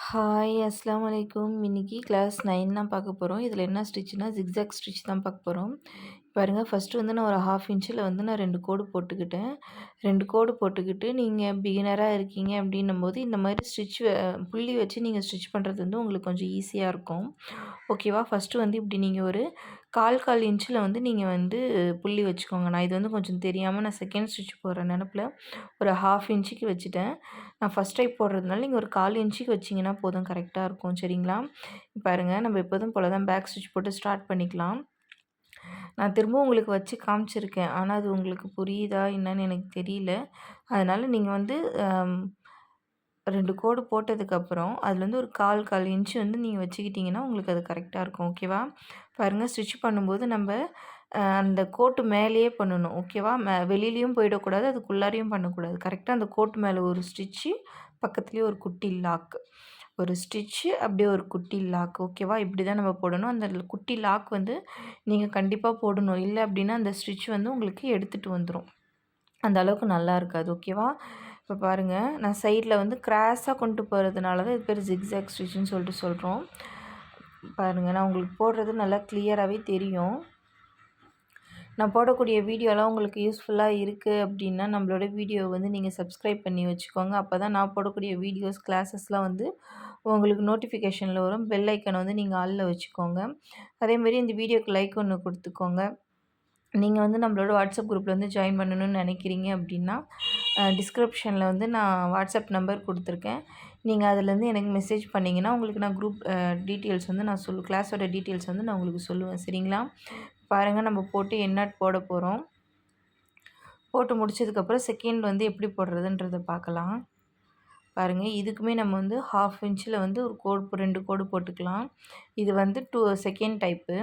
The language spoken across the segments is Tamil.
ஹாய் அஸ்ஸலாமு அலைக்கும். இன்னைக்கு கிளாஸ் 9 தான் பார்க்க போகிறோம். இதில் என்ன ஸ்டிச்னா ஜிக்ஸாக் ஸ்டிச் தான் பார்க்க போகிறோம். பாருங்கள், ஃபஸ்ட்டு வந்து நான் ஒரு 1/2 இன்ச்சில் வந்து நான் 2 கோடு போட்டுக்கிட்டேன். 2 கோடு போட்டுக்கிட்டு நீங்கள் பிகினராக இருக்கீங்க அப்படின்னும்போது இந்த மாதிரி புள்ளி வச்சு நீங்கள் ஸ்டிச் பண்ணுறது வந்து உங்களுக்கு கொஞ்சம் ஈஸியாக இருக்கும். ஓகேவா? ஃபஸ்ட்டு வந்து இப்படி நீங்கள் ஒரு 1/4 இன்ச்சில் வந்து நீங்கள் வந்து புள்ளி வச்சுக்கோங்க. நான் இது வந்து கொஞ்சம் தெரியாமல் நான் செகண்ட் ஸ்டிச் போடுற நெனப்பில் ஒரு 1/2 இன்ச்சுக்கு வச்சுட்டேன். நான் ஃபஸ்ட் டைம் போடுறதுனால நீங்கள் ஒரு 1/4 இன்ச்சுக்கு வச்சிங்கன்னா போதும், கரெக்டாக இருக்கும். சரிங்களா? பாருங்கள், நம்ம எப்போதும் போல தான் பேக் ஸ்டிச் போட்டு ஸ்டார்ட் பண்ணிக்கலாம். நான் திரும்பவும் உங்களுக்கு வச்சு காமிச்சிருக்கேன். ஆனால் அது உங்களுக்கு புரியுதா என்னன்னு எனக்கு தெரியல. அதனால் நீங்கள் வந்து 2 கோடு போட்டதுக்கப்புறம் அதுலேருந்து ஒரு 1/4 இன்ச்சு வந்து நீங்கள் வச்சுக்கிட்டிங்கன்னா உங்களுக்கு அது கரெக்டாக இருக்கும். ஓகேவா? பாருங்கள், ஸ்டிச் பண்ணும்போது நம்ம அந்த கோட்டு மேலேயே பண்ணணும். ஓகேவா? வெளியிலயும் போயிடக்கூடாது, அதுக்குள்ளாரையும் பண்ணக்கூடாது. கரெக்டாக அந்த கோட்டு மேலே ஒரு ஸ்டிச்சு, பக்கத்துலேயே ஒரு குட்டி லாக்கு. ஒரு ஸ்டிச்சு, அப்படியே ஒரு குட்டி லாக். ஓகேவா? இப்படி தான் நம்ம போடணும். அந்த குட்டி லாக் வந்து நீங்கள் கண்டிப்பாக போடணும். இல்லை அப்படின்னா அந்த ஸ்டிச் வந்து உங்களுக்கு எடுத்துகிட்டு வந்துடும். அந்த அளவுக்கு நல்லா இருக்காது. ஓகேவா? இப்போ பாருங்கள், நான் சைடில் வந்து கிராஸாக கொண்டு போகிறதுனால தான் இது பேர் ஜிக்ஸாக் ஸ்டிச்சுன்னு சொல்லிட்டு சொல்கிறோம். பாருங்கள், நான் உங்களுக்கு போடுறது நல்லா கிளியராகவே தெரியும். நான் போடக்கூடிய வீடியோலாம் உங்களுக்கு யூஸ்ஃபுல்லாக இருக்குது அப்படின்னா நம்மளோட வீடியோ வந்து நீங்கள் சப்ஸ்கிரைப் பண்ணி வச்சுக்கோங்க. அப்போ தான் நான் போடக்கூடிய வீடியோஸ், கிளாஸஸ்லாம் வந்து உங்களுக்கு நோட்டிஃபிகேஷனில் வரும். பெல் ஐக்கனை வந்து நீங்கள் ஆலில் வச்சுக்கோங்க. அதேமாரி இந்த வீடியோக்கு லைக் ஒன்று கொடுத்துக்கோங்க. நீங்கள் வந்து நம்மளோட வாட்ஸ்அப் குரூப்பில் வந்து ஜாயின் பண்ணணும்னு நினைக்கிறீங்க அப்படின்னா டிஸ்கிரிப்ஷனில் வந்து நான் வாட்ஸ்அப் நம்பர் கொடுத்துருக்கேன். நீங்கள் அதுலேருந்து எனக்கு மெசேஜ் பண்ணிங்கன்னா உங்களுக்கு நான் குரூப் டீட்டெயில்ஸ் வந்து நான் கிளாஸோட டீட்டெயில்ஸ் வந்து நான் உங்களுக்கு சொல்லுவேன். சரிங்களா? பாருங்கள், நம்ம போட்டு எண்ணாட் போட போகிறோம். போட்டு முடிச்சதுக்கப்புறம் செகண்ட் வந்து எப்படி போடுறதுன்றதை பார்க்கலாம். பாருங்கள், இதுக்குமே நம்ம வந்து 1/2 இன்ச்சில் வந்து ஒரு கோடு 2 கோடு போட்டுக்கலாம். இது வந்து செகண்ட் டைப்பு.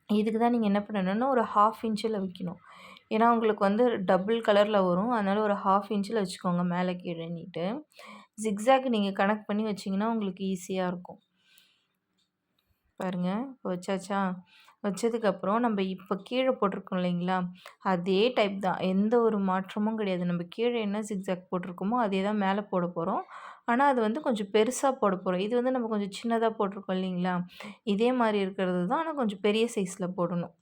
இதுக்கு தான் நீங்கள் என்ன பண்ணணும்னா ஒரு 1/2 இன்ச்சில் வைக்கணும். ஏன்னா உங்களுக்கு வந்து டபுள் கலரில் வரும். அதனால் ஒரு 1/2 இன்ச்சில் வச்சுக்கோங்க, மேலே கீழேன்னிட்டு. ஜிக்ஸாக் நீங்கள் கனெக்ட் பண்ணி வச்சிங்கன்னா உங்களுக்கு ஈஸியாக இருக்கும். பாருங்கள், இப்போ வச்சாச்சா? வச்சதுக்கப்புறம் நம்ம இப்போ கீழே போட்டிருக்கோம் இல்லைங்களா, அதே டைப் தான், எந்த ஒரு மாற்றமும் கிடையாது. நம்ம கீழே என்ன ஜிக்ஸாக் போட்டிருக்கோமோ அதே தான் மேலே போட போகிறோம். ஆனால் அது வந்து கொஞ்சம் பெருசாக போட போகிறோம். இது வந்து நம்ம கொஞ்சம் சின்னதாக போட்டிருக்கோம் இல்லைங்களா, இதே மாதிரி இருக்கிறது தான், ஆனால் கொஞ்சம் பெரிய சைஸில் போடணும்.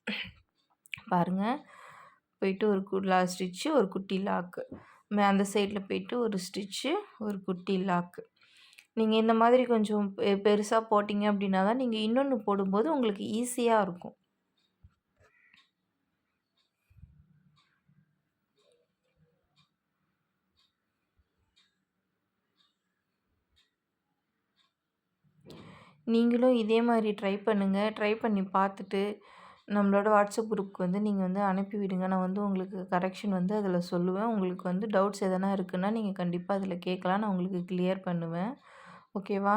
பாருங்கள், போயிட்டு ஒரு ஸ்டிச்சு, ஒரு குட்டி லாக்கு. அந்த சைடில் போயிட்டு ஒரு ஸ்டிச்சு, ஒரு குட்டி லாக்கு. நீங்கள் இந்த மாதிரி கொஞ்சம் பெருசாக போட்டிங்க அப்படின்னா தான் நீங்கள் இன்னொன்று போடும்போது உங்களுக்கு ஈஸியாக இருக்கும். நீங்களும் இதே மாதிரி ட்ரை பண்ணுங்கள். ட்ரை பண்ணி பார்த்துட்டு நம்மளோட வாட்ஸ்அப் குரூப்புக்கு வந்து நீங்கள் வந்து அனுப்பி விடுங்க. நான் வந்து உங்களுக்கு கரெக்ஷன் வந்து அதில் சொல்லுவேன். உங்களுக்கு வந்து டவுட்ஸ் எதனா இருக்குன்னா நீங்கள் கண்டிப்பாக அதில் கேட்கலாம். நான் உங்களுக்கு கிளியர் பண்ணுவேன். ஓகேவா?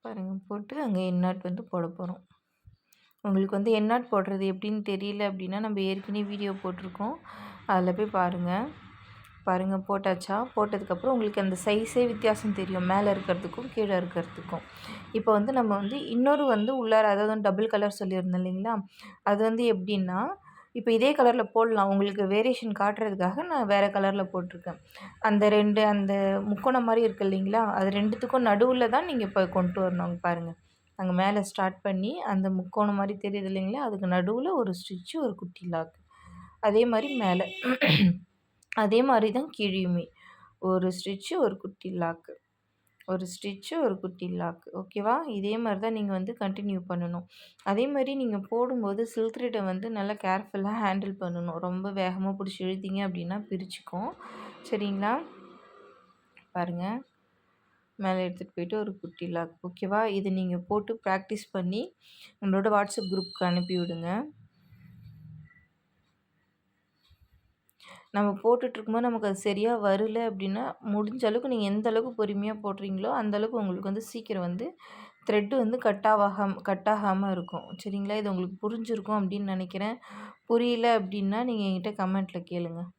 பாருங்கள், போட்டு அங்கே எண்ணாட் வந்து போட போகிறோம். உங்களுக்கு வந்து எண்ணாட் போடுறது எப்படின்னு தெரியல அப்படின்னா நம்ம ஏற்கனவே வீடியோ போட்டிருக்கோம், அதில் போய் பாருங்கள். பாருங்கள், போட்டாச்சா? போட்டதுக்கப்புறம் உங்களுக்கு அந்த சைஸே வித்தியாசம் தெரியும், மேலே இருக்கிறதுக்கும் கீழே இருக்கிறதுக்கும். இப்போ வந்து நம்ம வந்து இன்னொரு வந்து உள்ளார, அதாவது டபுள் கலர் சொல்லியிருந்தோம் இல்லைங்களா, அது வந்து எப்படின்னா இப்போ இதே கலரில் போடலாம். உங்களுக்கு வேரியேஷன் காட்டுறதுக்காக நான் வேறு கலரில் போட்டிருக்கேன். அந்த முக்கோணம் மாதிரி இருக்குது இல்லைங்களா, அது 2த்துக்கும் நடுவில் தான் நீங்கள் இப்போ கொண்டு வரணும். பாருங்கள், அங்கே மேலே ஸ்டார்ட் பண்ணி அந்த முக்கோணம் மாதிரி தெரியுது இல்லைங்களா, அதுக்கு நடுவில் ஒரு ஸ்டிச்சு, ஒரு குட்டி லாக்கு. அதே மாதிரி மேலே அதே மாதிரி தான் கீழேயுமே ஒரு ஸ்டிச்சு, ஒரு குட்டி லாக்கு, ஒரு ஸ்டிச்சு, ஒரு குட்டி லாக்கு. ஓகேவா? இதே மாதிரி தான் நீங்கள் வந்து கண்டினியூ பண்ணணும். அதே மாதிரி நீங்கள் போடும்போது சில்க் த்ரெட்டை வந்து நல்லா கேர்ஃபுல்லாக ஹேண்டில் பண்ணணும். ரொம்ப வேகமாக பிடிச்சி இழுத்தீங்க அப்படின்னா பிரிச்சுக்கும். சரிங்களா? பாருங்கள், மேலே எடுத்துகிட்டு போயிட்டு ஒரு குட்டி லாக். ஓகேவா? இது நீங்கள் போட்டு ப்ராக்டிஸ் பண்ணி நம்மளோட வாட்ஸ்அப் குரூப்புக்கு அனுப்பி விடுங்க. நம்ம போட்டுட்ருக்கும்போது நமக்கு அது சரியாக வரல அப்படின்னா முடிஞ்ச அளவுக்கு நீங்கள் எந்த அளவுக்கு பொறுமையாக போடுறீங்களோ அந்த அளவுக்கு உங்களுக்கு வந்து சீக்கிரம் வந்து த்ரெட்டு வந்து கட் ஆகாமல் இருக்கும். சரிங்களா? இது உங்களுக்கு புரிஞ்சிருக்கும் அப்படின்னு நினைக்கிறேன். புரியல அப்படின்னா நீங்கள் என்கிட்ட கமெண்ட்டில் கேளுங்கள்.